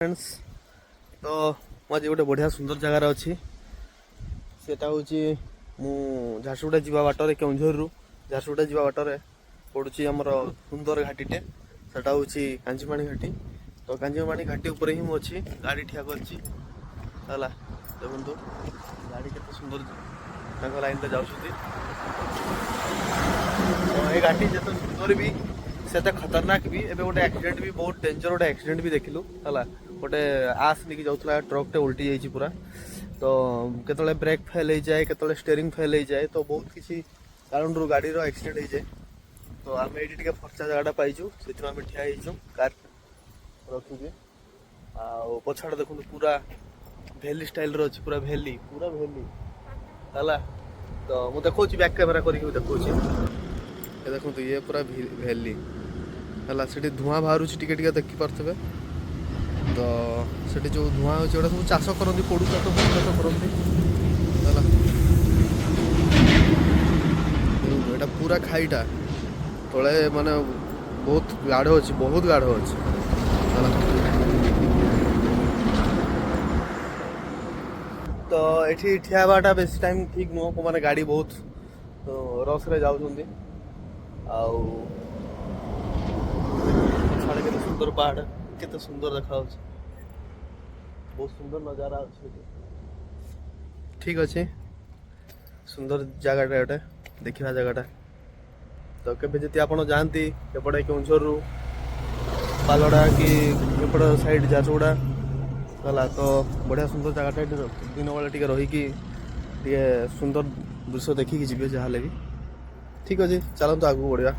Friends तो ମୁଁ ଆଜି ଗୋଟେ ବଢ଼ିଆ ସୁନ୍ଦର ଜାଗାରେ ଅଛି। ସେଟା ହେଉଛି ମୁଁ ଝାରସୁଗୁଡ଼ା ଯିବା ବାଟରେ କେଉଁଝରରୁ ଝାରସୁଗୁଡ଼ା ଯିବା ବାଟରେ ପଡ଼ୁଛି ଆମର ସୁନ୍ଦର ଘାଟିଟେ। ସେଟା ହେଉଛି କାଞ୍ଜିପାଣି ଘାଟି। ତ କାଞ୍ଜିପାଣି ଘାଟି ଉପରେ ହିଁ ମୁଁ ଅଛି, ଗାଡ଼ି ଠିଆ କରିଛି ହେଲା। ଦେଖନ୍ତୁ ଗାଡ଼ି କେତେ ସୁନ୍ଦର ତାଙ୍କ ଲାଇନ୍ରେ ଯାଉଛନ୍ତି। ଏ ଘାଟି ଯେତେ ସୁନ୍ଦର ବି ସେତେ ଖତରନାକ ବି। ଏବେ ଗୋଟେ ଆକ୍ସିଡେଣ୍ଟ ବି, ବହୁତ ଡେଞ୍ଜର ଗୋଟେ ଆକ୍ସିଡେଣ୍ଟ ବି ଦେଖିଲୁ ହେଲା। ଗୋଟେ ଆସ୍ ନେଇକି ଯାଉଥିଲା ଟ୍ରକ୍ଟେ ଉଲ୍ଟି ଯାଇଛି ପୁରା। ତ କେତେବେଳେ ବ୍ରେକ୍ ଫେଲ୍ ହେଇଯାଏ, କେତେବେଳେ ଷ୍ଟେରିଂ ଫେଲ୍ ହେଇଯାଏ, ତ ବହୁତ କିଛି କାରଣରୁ ଗାଡ଼ିର ଆକ୍ସିଡେଣ୍ଟ ହେଇଯାଏ। ତ ଆମେ ଏଇଠି ଟିକେ ଫର୍ଚ୍ଚା ଜାଗାଟା ପାଇଛୁ, ସେଥିପାଇଁ ଆମେ ଠିଆ ହେଇଛୁ କାର୍ ରଖିକି। ଆଉ ପଛଆଡ଼େ ଦେଖନ୍ତୁ ପୁରା ଭ୍ୟାଲି ଷ୍ଟାଇଲ୍ର ଅଛି, ପୁରା ଭ୍ୟାଲି ହେଲା। ତ ମୁଁ ଦେଖାଉଛି ବ୍ୟାକ୍ କ୍ୟାମେରା କରିକି ଦେଖାଉଛି। ଦେଖନ୍ତୁ ଇଏ ପୁରା ଭ୍ୟାଲି ହେଲା। ସେଠି ଧୂଆଁ ବାହାରୁଛି ଟିକେ ଟିକେ ଦେଖିପାରୁଥିବେ। ତ ସେଠି ଯେଉଁ ଧୂଆଁ ହେଉଛି ଏଗୁଡ଼ା ସବୁ ଚାଷ କରନ୍ତି, ପୋଡ଼ୁ ଚାଷ କରନ୍ତି ହେଲା। ଏଇଟା ପୁରା ଖାଇଟା ତଳେ ମାନେ ବହୁତ ଗାଢ଼ ଅଛି, ବହୁତ ଗାଢ଼ ଅଛି ହେଲା। ତ ଏଠି ଠିଆ ହେବାଟା ବେଶୀ ଟାଇମ୍ ଠିକ୍ ନୁହଁ, ମାନେ ଗାଡ଼ି ବହୁତ ରସ୍ରେ ଯାଉଛନ୍ତି। ଆଉ ଛାଡ଼େ କେତେ ସୁନ୍ଦର ପାହାଡ଼, କେତେ ସୁନ୍ଦର ଦେଖାଯାଉଛି, ବହୁତ ସୁନ୍ଦର ନଜାରା ଅଛି ଏଠି। ଠିକ୍ ଅଛି, ସୁନ୍ଦର ଜାଗାଟା ଗୋଟେ ଦେଖିବା ଜାଗାଟା। ତ କେବେ ଯଦି ଆପଣ ଯାଆନ୍ତି ଏପଟେ କେଉଁଝରରୁ ପାଲଡ଼ା କି ଏପଟ ସାଇଡ଼୍ ଝାରସୁଗୁଡ଼ା ହେଲା, ତ ବଢ଼ିଆ ସୁନ୍ଦର ଜାଗାଟା। ଏଠି ଦିନ ବେଳେ ଟିକେ ରହିକି ଟିକେ ସୁନ୍ଦର ଦୃଶ୍ୟ ଦେଖିକି ଯିବେ ଯାହା ହେଲେ ବି। ଠିକ୍ ଅଛି, ଚାଲନ୍ତୁ ଆଗକୁ ବଢ଼ିବା।